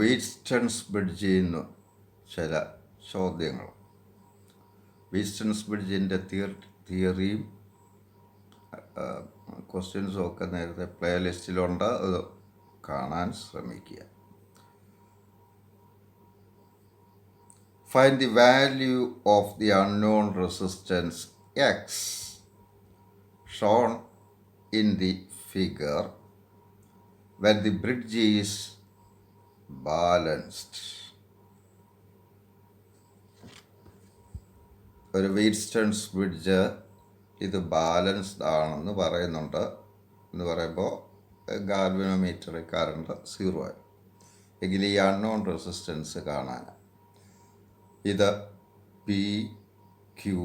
Wheatstone's ബ്രിഡ്ജിൽ നിന്ന് ചില ചോദ്യങ്ങൾ. വീറ്റ്സ്റ്റൺസ് ബ്രിഡ്ജിൻ്റെ തിയറിയും ക്വസ്റ്റ്യൻസും ഒക്കെ നേരത്തെ പ്ലേലിസ്റ്റിലുണ്ട്, അത് കാണാൻ ശ്രമിക്കുക. Find the value of the unknown resistance X shown in the figure when the bridge is balanced. ഒരു വീറ്റ്സ്റ്റൺസ് ബ്രിഡ്ജ് ഇത് ബാലൻസ്ഡ് ആണെന്ന് പറയുന്നുണ്ട്. എന്ന് പറയുമ്പോൾ ഗാൽവനോമീറ്ററിൽ കറണ്ട് 0 ആയി. എങ്കിൽ ഈ അൺനോൺ റെസിസ്റ്റൻസ് കാണാൻ ഇത് P Q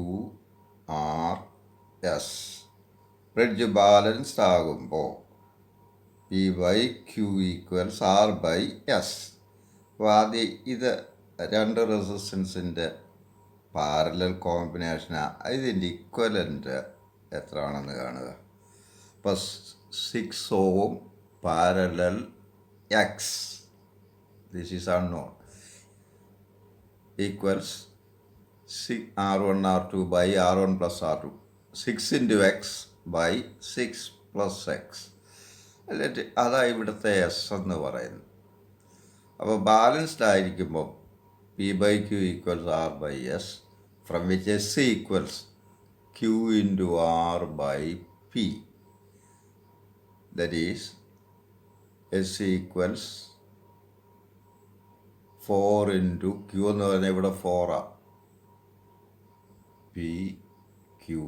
R S. Bridge balanced ആകുമ്പോൾ P by Q equals R by S. അപ്പോൾ ആദ്യം ഇത് രണ്ട് റെസിസ്റ്റൻസിൻ്റെ പാരലൽ കോമ്പിനേഷനാണ്. ഇതിൻ്റെ ഇക്വലൻ്റ് എത്ര ആണെന്ന് കാണുക. അപ്പോൾ 6 ohm parallel X, this is unknown, equals R1 R2 by R1 plus R2. 6 into X by 6 plus X. എന്നിട്ട് അതാണ് ഇവിടുത്തെ എസ് എന്ന് പറയുന്നത്. അപ്പോൾ ബാലൻസ്ഡ് ആയിരിക്കുമ്പോൾ P by Q equals R by S, from which S equals Q into R by P. That is S equals 4 into Q എന്ന് പറഞ്ഞാൽ ഇവിടെ 4 പി ക്യു.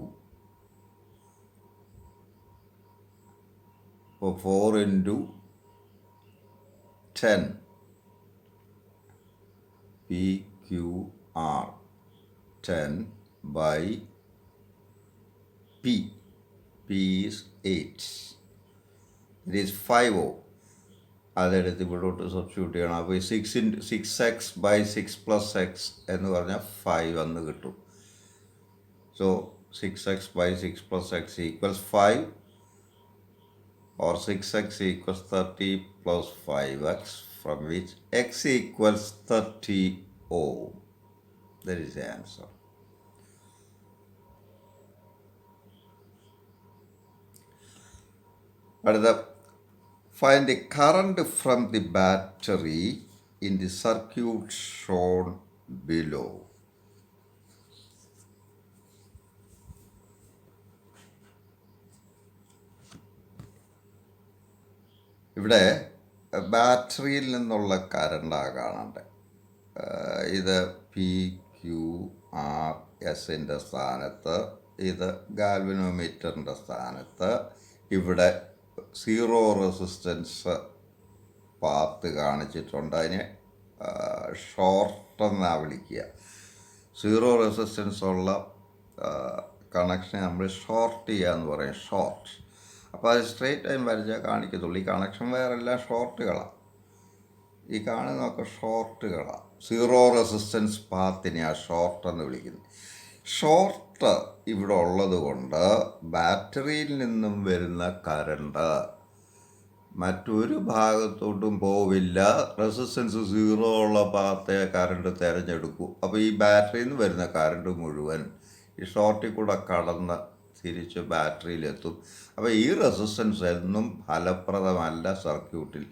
അപ്പോൾ 4 into 10 P Q R, 10 by P. P is 8. It is 5 ohm. അതെടുത്ത് ഇവിടോട്ട് substitute ചെയ്യണം. അപ്പോൾ 6x by 6 plus X എന്ന് പറഞ്ഞാൽ 5 എന്ന് കിട്ടും. So 6x by 6 plus x equals 5, or 6x equals 30 plus 5x, from which x equals 30 ohm. That is the answer. But find the current from the battery in the circuit shown below. ഇവിടെ ബാറ്ററിയിൽ നിന്നുള്ള കറണ്ടാണ് കാണേണ്ടത്. ഇത് P Q R എസിൻ്റെ സ്ഥാനത്ത്, ഇത് ഗാൽവനോമീറ്ററിൻ്റെ സ്ഥാനത്ത് ഇവിടെ 0 റെസിസ്റ്റൻസ് പാത്ത് കാണിച്ചിട്ടുണ്ട്. അതിനെ ഷോർട്ട് എന്നാണ് വിളിക്കുക. 0 റെസിസ്റ്റൻസ് ഉള്ള കണക്ഷനെ നമ്മൾ ഷോർട്ട് ചെയ്യുക എന്ന് പറയും, ഷോർട്ട്. അപ്പോൾ അത് സ്ട്രെയിറ്റ് ടൈം വരച്ചാൽ കാണിക്കത്തുള്ളൂ. ഈ കണക്ഷൻ വയറെല്ലാം ഷോർട്ടുകളാണ്. ഈ കാണുന്നതൊക്കെ ഷോർട്ടുകളാണ്. 0 റെസിസ്റ്റൻസ് പാത്തിനെയാണ് ഷോർട്ട് എന്ന് വിളിക്കുന്നത്. ഷോർട്ട് ഇവിടെ ഉള്ളത് കൊണ്ട് ബാറ്ററിയിൽ നിന്നും വരുന്ന കറണ്ട് മറ്റൊരു ഭാഗത്തോട്ടും പോവില്ല. റെസിസ്റ്റൻസ് 0 ഉള്ള പാത്തെ കറണ്ട് തിരഞ്ഞെടുക്കൂ. അപ്പോൾ ഈ ബാറ്ററിയിൽ നിന്ന് വരുന്ന കറണ്ട് മുഴുവൻ ഈ ഷോർട്ടിൽ കൂടെ കടന്ന് തിരിച്ച് ബാറ്ററിയിലെത്തും. അപ്പോൾ ഈ റെസിസ്റ്റൻസ് എന്നും ഫലപ്രദമല്ല സർക്യൂട്ടിൽ.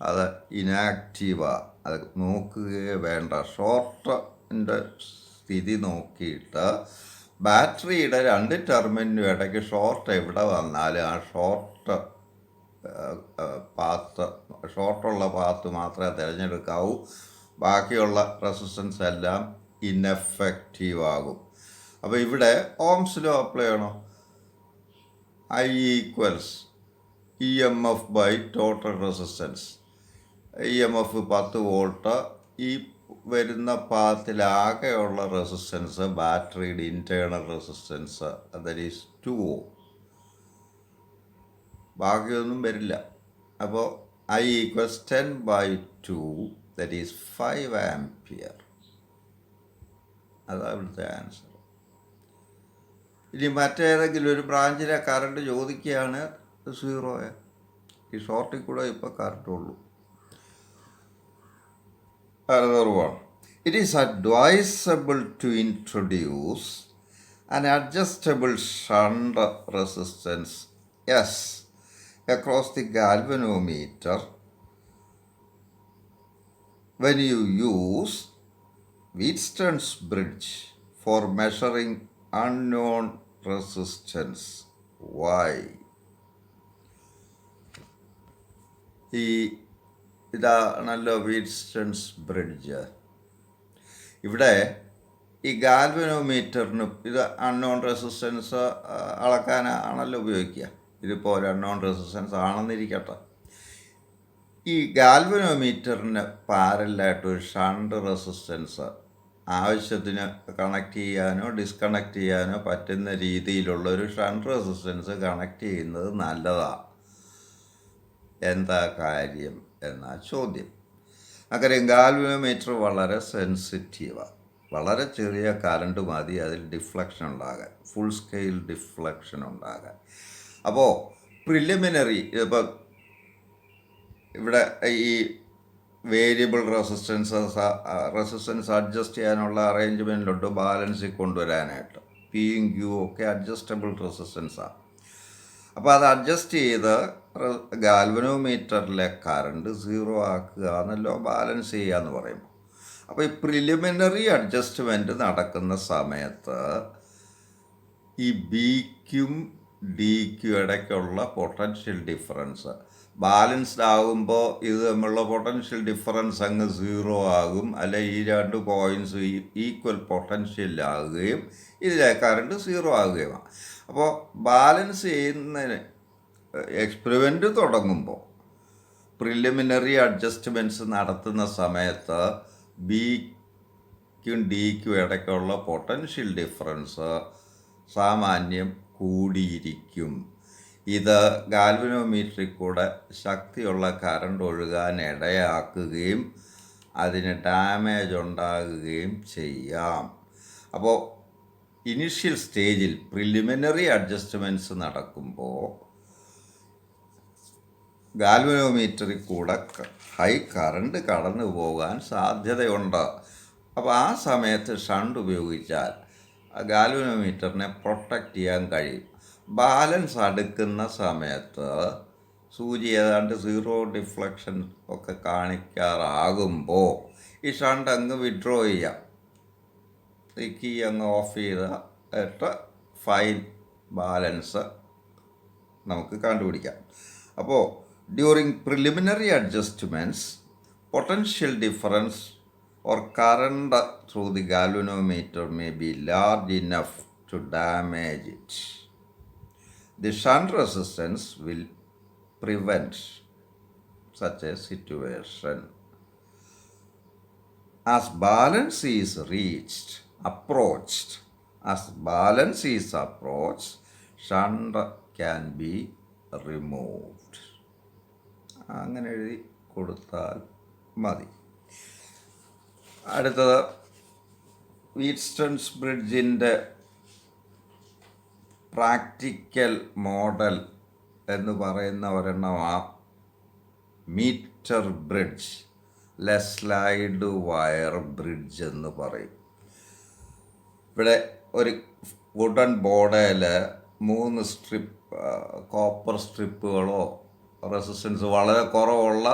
അത് ഇനാക്റ്റീവാണ്. അത് നോക്കുകയേ വേണ്ട. ഷോർട്ടിൻ്റെ സ്ഥിതി നോക്കിയിട്ട് ബാറ്ററിയുടെ 2 ടെർമിനലിനും ഇടയ്ക്ക് ഷോർട്ട് എവിടെ വന്നാലും ആ ഷോർട്ടുള്ള പാത്ത് മാത്രമേ തിരഞ്ഞെടുക്കാവൂ. ബാക്കിയുള്ള റെസിസ്റ്റൻസ് എല്ലാം ഇൻഎഫക്റ്റീവ് ആകും. അപ്പോൾ ഇവിടെ ഓംസ് ലോ അപ്ലൈ ചെയ്യണോ? I equals EMF by total resistance. EMF 10 volt. ഈ വരുന്ന പാത്തിലാകെയുള്ള റെസിസ്റ്റൻസ് ബാറ്ററിയുടെ internal resistance, that is 2 ohm. ബാക്കിയൊന്നും വരില്ല. അപ്പോൾ I equals 10 by 2, that is 5 ampere. അതാണ് ഇവിടുത്തെ ആൻസർ. ഇനി മറ്റേതെങ്കിലും ഒരു ബ്രാഞ്ചിലെ കറണ്ട് ചോദിക്കുകയാണ് 0. ഈ ഷോർട്ടിൽ കൂടെ ഇപ്പോൾ കറണ്ട് ഉള്ളൂ. Another one. It is advisable to introduce an adjustable shunt resistance S across the galvanometer when you use Wheatstone's bridge for measuring unknown resistance. Why? ഇതാണല്ലോ വീറ്റ്സ്റ്റൺസ് ബ്രിഡ്ജ്. ഇവിടെ ഈ ഗാൽവനോമീറ്ററിന് ഇത് അൺനോൺ റെസിസ്റ്റൻസ് അളക്കാനാണല്ലോ ഉപയോഗിക്കുക. ഇതിപ്പോൾ ഒരു അൺനോൺ റെസിസ്റ്റൻസ് ആണെന്നിരിക്കട്ടെ. ഈ ഗാൽവനോമീറ്ററിന് പാരലായിട്ട് ഒരു ഷണ്ട് റെസിസ്റ്റൻസ് ആവശ്യത്തിന് കണക്ട് ചെയ്യാനോ ഡിസ്കണക്ട് ചെയ്യാനോ പറ്റുന്ന രീതിയിലുള്ള ഒരു ഷണ്ട് റെസിസ്റ്റൻസ് കണക്ട് ചെയ്യുന്നത് നല്ലതാണ്. എന്താ കാര്യം എന്നാ ചോദ്യം. അങ്ങനെ ഗാൽവനോമീറ്റർ വളരെ സെൻസിറ്റീവാണ്. വളരെ ചെറിയ കറണ്ട് മതി അതിൽ ഡിഫ്ലക്ഷൻ ഉണ്ടാകാൻ, ഫുൾ സ്കെയിൽ ഡിഫ്ലക്ഷൻ ഉണ്ടാകാൻ. അപ്പോൾ പ്രിലിമിനറി ഇപ്പോൾ ഇവിടെ ഈ വേരിയബിൾ റെസിസ്റ്റൻസ് അഡ്ജസ്റ്റ് ചെയ്യാനുള്ള അറേഞ്ച്മെൻറ്റിലുണ്ട് ബാലൻസിൽ കൊണ്ടുവരാനായിട്ട്. പിയും ക്യൂവും ഒക്കെ അഡ്ജസ്റ്റബിൾ റെസിസ്റ്റൻസാണ്. അപ്പോൾ അത് അഡ്ജസ്റ്റ് ചെയ്ത് ഗാൽവനോമീറ്ററിലെ കറണ്ട് 0 ആക്കുക എന്നല്ലോ ബാലൻസ് ചെയ്യുക എന്ന് പറയുമ്പോൾ. അപ്പോൾ ഈ പ്രിലിമിനറി അഡ്ജസ്റ്റ്മെൻറ്റ് നടക്കുന്ന സമയത്ത് ഈ ബിക്കും ഡിക്കും ഇടയ്ക്കുള്ള പൊട്ടൻഷ്യൽ ഡിഫറൻസ് ബാലൻസ്ഡ് ആകുമ്പോൾ ഇത് തമ്മിലുള്ള പൊട്ടൻഷ്യൽ ഡിഫറൻസ് അങ്ങ് 0 ആകും. അല്ലെ ഈ രണ്ട് കോയിൻസ് ഈക്വൽ പൊട്ടൻഷ്യലാകുകയും ഇതിലെ കറണ്ട് 0 ആകുകയുമാണ്. അപ്പോൾ ബാലൻസ് ചെയ്യുന്നതിന് എക്സ്പെരിമെൻ്റ് തുടങ്ങുമ്പോൾ പ്രിലിമിനറി അഡ്ജസ്റ്റ്മെൻറ്റ്സ് നടത്തുന്ന സമയത്ത് ബിക്കും ഡിക്കും ഇടയ്ക്കുള്ള പൊട്ടൻഷ്യൽ ഡിഫറൻസ് സാമാന്യം കൂടിയിരിക്കും. ഇത് ഗാൽവനോമീറ്ററിൽ കൂടെ ശക്തിയുള്ള കറണ്ട് ഒഴുകാൻ ഇടയാക്കുകയും അതിന് ഡാമേജ് ഉണ്ടാകുകയും ചെയ്യാം. അപ്പോൾ ഇനിഷ്യൽ സ്റ്റേജിൽ പ്രിലിമിനറി അഡ്ജസ്റ്റ്മെൻറ്റ്സ് നടക്കുമ്പോൾ ഗാൽവനോമീറ്ററിൽ കൂടെ ഹൈ കറണ്ട് കടന്നു പോകാൻ സാധ്യതയുണ്ട്. അപ്പോൾ ആ സമയത്ത് ഷണ്ട് ഉപയോഗിച്ചാൽ ഗാൽവനോമീറ്ററിനെ പ്രൊട്ടക്റ്റ് ചെയ്യാൻ കഴിയും. ബാലൻസ് അടുക്കുന്ന സമയത്ത് സൂചി ഏതാണ്ട് 0 ഡിഫ്ലക്ഷൻ ഒക്കെ കാണിക്കാറാകുമ്പോൾ ഈ ഷണ്ട് അങ്ങ് വിഡ്രോ ചെയ്യാം. ഈ കീ അങ്ങ് ഓഫ് ചെയ്തിട്ട് ഫൈൻ ബാലൻസ് നമുക്ക് കണ്ടുപിടിക്കാം. അപ്പോൾ during preliminary adjustments potential difference or current through the galvanometer may be large enough to damage it. The shunt resistance will prevent such a situation. As balance is approached, shunt can be removed. അങ്ങനെ എഴുതി കൊടുത്താൽ മതി. അടുത്തത് Wheatstone's ബ്രിഡ്ജിൻ്റെ practical model എന്ന് പറയുന്ന ഒരെണ്ണമാണ് metre bridge, ലെസ്ലൈഡ് wire bridge എന്ന് പറയും. ഇവിടെ ഒരു വുഡൻ ബോർഡിൽ 3 കോപ്പർ സ്ട്രിപ്പുകളോ റെസിസ്റ്റൻസ് വളരെ കുറവുള്ള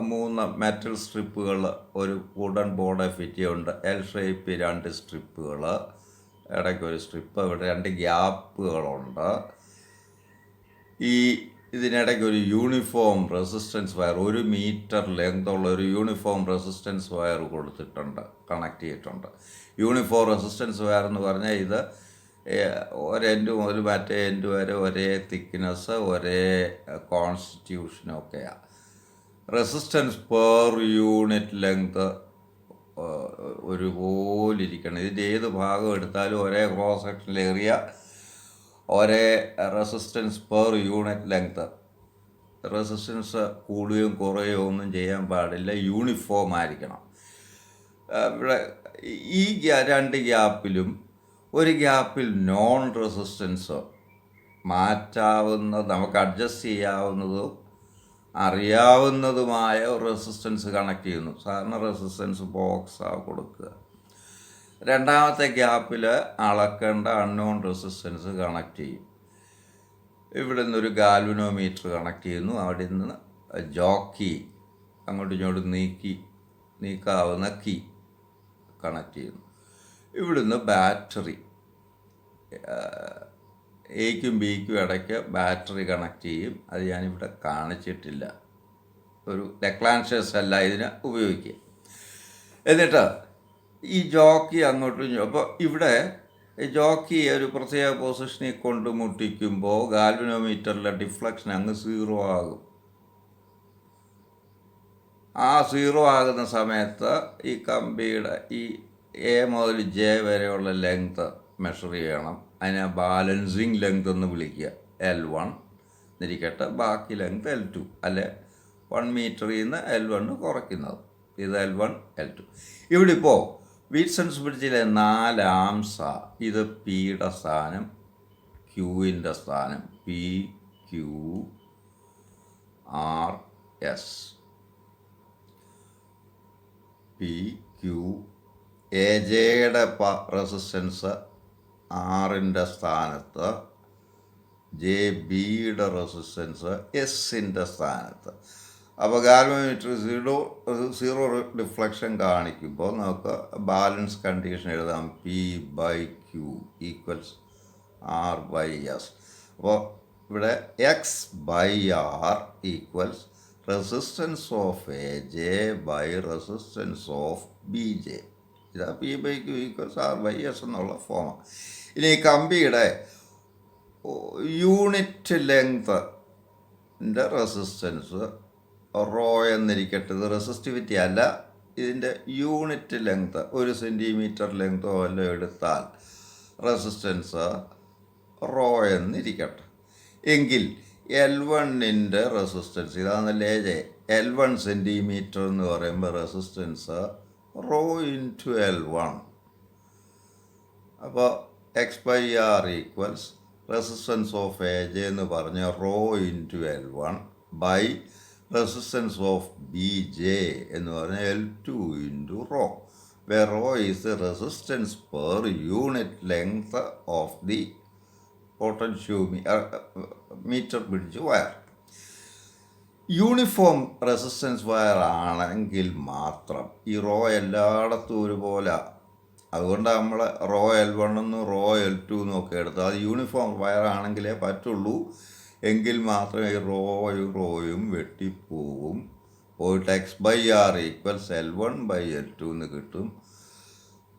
3 മെറ്റൽ സ്ട്രിപ്പുകൾ ഒരു വുഡൻ ബോർഡ് ഫിറ്റ് ചെയ്യുന്നുണ്ട്. എൽ ഷേപ്പ് 2 സ്ട്രിപ്പുകൾ, ഇടയ്ക്ക് ഒരു സ്ട്രിപ്പ്, ഇവിടെ 2 ഗ്യാപ്പുകളുണ്ട്. ഇതിനിടയ്ക്ക് ഒരു യൂണിഫോം റെസിസ്റ്റൻസ് വയർ 1 മീറ്റർ ലെങ്തുള്ള ഒരു യൂണിഫോം റെസിസ്റ്റൻസ് വയർ കൊടുത്തിട്ടുണ്ട്, കണക്ട് ചെയ്തിട്ടുണ്ട്. യൂണിഫോം റെസിസ്റ്റൻസ് വയർ എന്ന് പറഞ്ഞാൽ ഇത് ഒരെൻഡ് മുതൽ മറ്റേ എൻഡ് വരെ ഒരേ തിക്നെസ്, ഒരേ കോൺസ്റ്റിറ്റ്യൂഷനൊക്കെയാണ്. റെസിസ്റ്റൻസ് പെർ യൂണിറ്റ് ലെങ്ത് ഒരുപോലെ ഇരിക്കണം. ഇതിൻ്റെ ഏത് ഭാഗം എടുത്താലും ഒരേ ക്രോസ് സെക്ഷൻ ഏരിയ, ഒരേ resistance per unit length. Resistance കൂടുകയും കുറയുകയോ ഒന്നും ചെയ്യാൻ പാടില്ല, യൂണിഫോം ആയിരിക്കണം. ഇവിടെ ഈ 2 ഗ്യാപ്പിലും ഒരു ഗ്യാപ്പിൽ നോൺ റെസിസ്റ്റൻസ് മാറ്റാവുന്ന, നമുക്ക് അഡ്ജസ്റ്റ് ചെയ്യാവുന്നതും അറിയാവുന്നതുമായ ഒരു റെസിസ്റ്റൻസ് കണക്ട് ചെയ്യുന്നു. സാധാരണ റെസിസ്റ്റൻസ് ബോക്സാണ് കൊടുക്കുക. രണ്ടാമത്തെ ഗ്യാപ്പിൽ അളക്കേണ്ട അൺനോൺ റെസിസ്റ്റൻസ് കണക്ട് ചെയ്യും. ഇവിടെ നിന്നൊരു ഗാൽവനോമീറ്റർ കണക്ട് ചെയ്യുന്നു. അവിടെ നിന്ന് ജോക്കി അങ്ങോട്ടും ഇങ്ങോട്ടും നീക്കാവുന്ന കീ കണക്ട് ചെയ്യുന്നു. ഇവിടുന്ന് ബാറ്ററി എയ്ക്കും ബിക്കും ഇടയ്ക്ക് ബാറ്ററി കണക്ട് ചെയ്യും. അത് ഞാനിവിടെ കാണിച്ചിട്ടില്ല. ഒരു ലെക്ലാൻഷ്യസ് അല്ല ഇതിന് ഉപയോഗിക്കുക. എന്നിട്ട് ഈ ജോക്കി അങ്ങോട്ടും അപ്പോൾ ഇവിടെ ജോക്കി ഒരു പ്രത്യേക പൊസിഷനിൽ കൊണ്ട് മുട്ടിക്കുമ്പോൾ ഗാൽവനോമീറ്ററിലെ ഡിഫ്ലക്ഷൻ അങ്ങ് 0 ആകും. ആ 0 ആകുന്ന സമയത്ത് ഈ കമ്പിയുടെ ഈ എ മുതൽ ജെ വരെയുള്ള ലെങ്ത് മെഷർ ചെയ്യണം. അതിനെ ബാലൻസിങ് ലെങ്ത് എന്ന് വിളിക്കുക. L1 എന്നിരിക്കട്ടെ, ബാക്കി ലെങ്ത് L2. അല്ലെ 1 മീറ്ററിൽ നിന്ന് L1 കുറയ്ക്കുന്നത്. ഇത് L1 L2. ഇവിടെ ഇപ്പോൾ വീറ്റ്സൺസ് ബ്രിഡ്ജിലെ 4 ആംസാണ്. ഇത് പിയുടെ സ്ഥാനം, ക്യൂവിൻ്റെ സ്ഥാനം, P Q R S. P Q A ജെയുടെ റെസിസ്റ്റൻസ് ആറിൻ്റെ സ്ഥാനത്ത്, ജെ ബിയുടെ റെസിസ്റ്റൻസ് എസിൻ്റെ സ്ഥാനത്ത്. അപ്പോൾ ഗാൽവനോമീറ്റർ 0 ഡിഫ്ലക്ഷൻ കാണിക്കുമ്പോൾ നമുക്ക് ബാലൻസ് കണ്ടീഷൻ എഴുതാം. P by Q equals R by S. അപ്പോൾ ഇവിടെ X by R equals resistance of A J by resistance of B J. ഇതാ P by Q equals R by S എന്നുള്ള ഫോമാണ്. ഇനി ഈ കമ്പിയുടെ യൂണിറ്റ് ലെങ്ത്തിൻ്റെ റെസിസ്റ്റൻസ് റോ എന്നിരിക്കട്ടെ. ഇത് റെസിസ്റ്റിവിറ്റി അല്ല, ഇതിൻ്റെ യൂണിറ്റ് ലെങ്ത്ത് 1 സെൻറ്റിമീറ്റർ ലെങ്ത്തോ വല്ലതും എടുത്താൽ റെസിസ്റ്റൻസ് റോ എന്നിരിക്കട്ടെ. എങ്കിൽ L1ൻ്റെ റെസിസ്റ്റൻസ് ഇതാണല്ലേ ജെ. L1 സെൻറ്റിമീറ്റർ എന്ന് പറയുമ്പോൾ റെസിസ്റ്റൻസ് റോ ഇൻറ്റു L1. അപ്പോൾ x by R equals resistance of A J എന്ന് പറഞ്ഞ rho into L1 by resistance of B J എന്ന് പറഞ്ഞാൽ L2 into rho, where rho is the resistance per unit length of the potentiometer bridge wire. Uniform resistance wire ആണെങ്കിൽ മാത്രം ഈ raw എല്ലായിടത്തും ഒരുപോലെ. അതുകൊണ്ടാണ് നമ്മൾ റോ L1 എന്നും റോ L2 എന്നും ഒക്കെ എടുത്തത്. അത് യൂണിഫോം വയർ ആണെങ്കിലേ പറ്റുള്ളൂ. എങ്കിൽ മാത്രമേ ഈ റോയും വെട്ടിപ്പോവും. പോയിട്ട് x by R equals L1 by L2 എന്ന് കിട്ടും.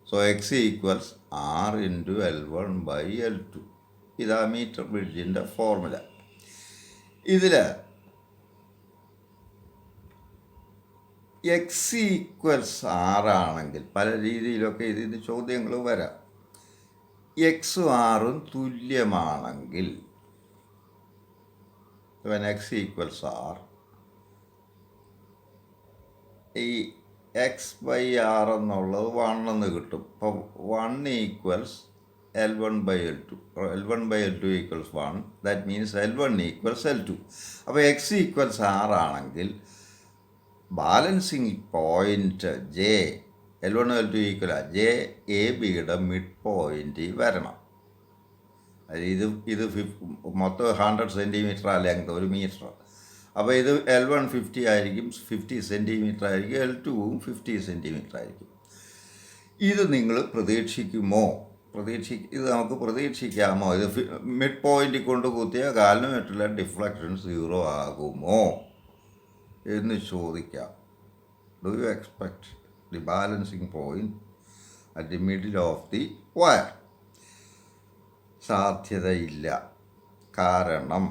So x equals R into L1 by L2. ഇതാ മീറ്റർ ബ്രിഡ്ജിൻ്റെ ഫോർമുല. ഇതിൽ എക്സ് ഈക്വൽസ് ആറാണെങ്കിൽ പല രീതിയിലൊക്കെ ഇതിന് ചോദ്യങ്ങൾ വരാം. എക്സും ആറും തുല്യമാണെങ്കിൽ when x equals r, ഈ എക്സ് ബൈ ആർ എന്നുള്ളത് 1 എന്ന് കിട്ടും. അപ്പോൾ 1 equals L1 by L2. L1 by L2 equals 1. That means L1 equals L2. അപ്പോൾ എക്സ് ഈക്വൽസ് ആറാണെങ്കിൽ balancing point J L1 L2 ഈക്വലാണ്. ജെ എ ബിയുടെ മിഡ് പോയിൻറ്റിൽ വരണം. ഇത് മൊത്തം 100 സെൻറ്റിമീറ്റർ ലെങ്ത്, 1 മീറ്റർ. അപ്പോൾ ഇത് L1 50 ആയിരിക്കും, 50 സെൻറ്റിമീറ്റർ ആയിരിക്കും. L2വും 50 സെൻറ്റിമീറ്റർ ആയിരിക്കും. ഇത് നിങ്ങൾ പ്രതീക്ഷിക്കുമോ? ഇത് നമുക്ക് പ്രതീക്ഷിക്കാമോ? ഇത് മിഡ് പോയിൻറ്റിൽ കൊണ്ട് കുത്തിയ ഗാൽവനോമീറ്ററിലെ ഡിഫ്ലക്ഷൻ 0 ആകുമോ എന്ന് ചോദിക്കാം. Do you expect the balancing point at the middle of the wire? സാധ്യതയില്ല. കാരണം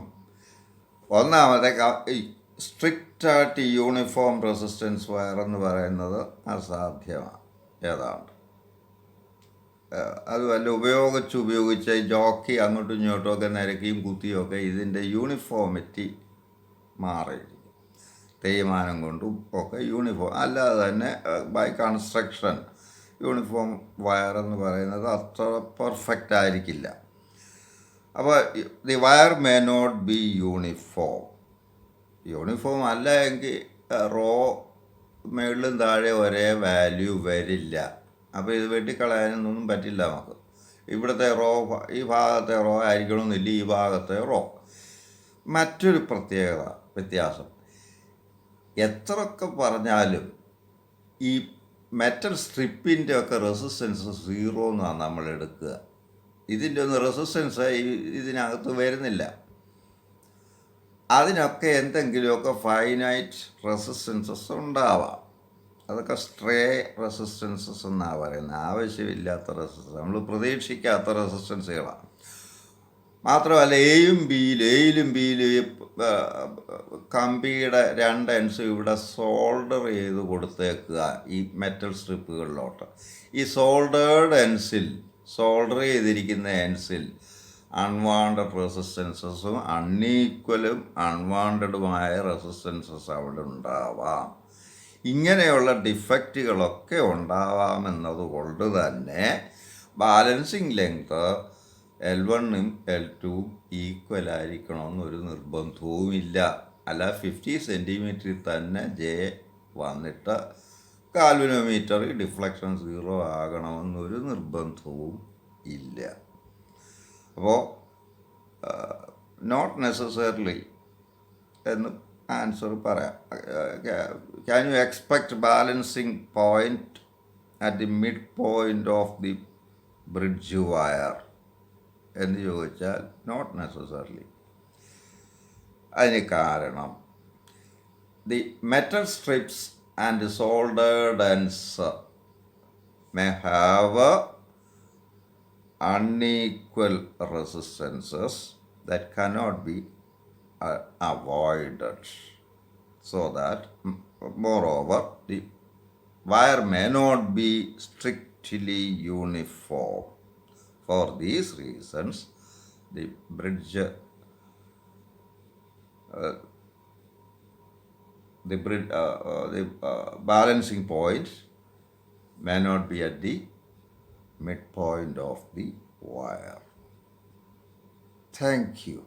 ഒന്നാമത്തെ സ്ട്രിക്റ്റായിട്ട് യൂണിഫോം റെസിസ്റ്റൻസ് വയർ എന്ന് പറയുന്നത് അസാധ്യമാണ്. ഏതാണ്ട് അതുമല്ല, ഉപയോഗിച്ച് ജോക്കി അങ്ങോട്ടും ഇങ്ങോട്ടും ഒക്കെ നിരക്കിയും കുത്തിയൊക്കെ ഇതിൻ്റെ യൂണിഫോമിറ്റി മാറിയിരിക്കും. തേയ്മാനം കൊണ്ടും ഒക്കെ യൂണിഫോം. അല്ലാതെ തന്നെ ബൈ കൺസ്ട്രക്ഷൻ യൂണിഫോം വയർ എന്ന് പറയുന്നത് അത്ര പെർഫെക്റ്റ് ആയിരിക്കില്ല. അപ്പോൾ the wire may not be uniform. Uniform അല്ല എങ്കിൽ റോ മുകളിലും താഴെ ഒരേ വാല്യൂ വരില്ല. അപ്പോൾ ഇത് വെട്ടിക്കളയാനൊന്നും പറ്റില്ല നമുക്ക്. ഇവിടുത്തെ റോ ഈ ഭാഗത്തെ റോ ആയിരിക്കണമെന്നില്ല, ഈ ഭാഗത്തെ റോ. മറ്റൊരു പ്രത്യേകത വ്യത്യാസം, എത്രയൊക്കെ പറഞ്ഞാലും ഈ മെറ്റൽ സ്ട്രിപ്പിൻ്റെ ഒക്കെ റെസിസ്റ്റൻസ് 0 എന്നാണ് നമ്മൾ എടുക്കുക. ഇതിൻ്റെ ഒന്നും റെസിസ്റ്റൻസ് ഇതിനകത്ത് വരുന്നില്ല. അതിനൊക്കെ എന്തെങ്കിലുമൊക്കെ ഫൈനൈറ്റ് റെസിസ്റ്റൻസസ് ഉണ്ടാവാം. അതൊക്കെ സ്ട്രേ റെസിസ്റ്റൻസസ് എന്നാണ് പറയുന്നത്. ആവശ്യമില്ലാത്ത റെസിസ്റ്റൻസ്, നമ്മൾ പ്രതീക്ഷിക്കാത്ത റെസിസ്റ്റൻസുകളാണ്. മാത്രമല്ല എയിലും ബിയിലും കമ്പിയുടെ 2 എൻഡ്സ് ഇവിടെ സോൾഡർ ചെയ്ത് കൊടുത്തേക്കുക ഈ മെറ്റൽ സ്ട്രിപ്പുകളിലോട്ട്. ഈ സോൾഡർ ചെയ്തിരിക്കുന്ന എൻഡ്സിൽ അൺവാണ്ടഡ് റെസിസ്റ്റൻസസും അൺഈക്വലും അൺവാണ്ടഡുമായ റെസിസ്റ്റൻസസ് അവിടെ ഉണ്ടാവാം. ഇങ്ങനെയുള്ള ഡിഫക്റ്റുകളൊക്കെ ഉണ്ടാവാമെന്നതുകൊണ്ട് തന്നെ ബാലൻസിങ് ലെങ്ത് L1ഉം L2ഉം ഈക്വൽ ആയിരിക്കണമെന്നൊരു നിർബന്ധവുമില്ല. അല്ല 50 സെൻറ്റിമീറ്ററിൽ തന്നെ ജെ വന്നിട്ട് കാൽവിനോമീറ്ററിൽ ഡിഫ്ലക്ഷൻ 0 ആകണമെന്നൊരു നിർബന്ധവും ഇല്ല. അപ്പോൾ നോട്ട് നെസസറിലി എന്ന് ആൻസർ പറയാം. Can you expect balancing point at the mid point of the bridge wire എന്ന് ചോദിച്ചാൽ നോട്ട് നെസസറിലി. അതിന് കാരണം the metal strips and soldered ends may have unequal resistances that cannot be avoided, so that moreover the wire may not be strictly uniform. For these reasons the balancing point may not be at the midpoint of the wire. Thank you.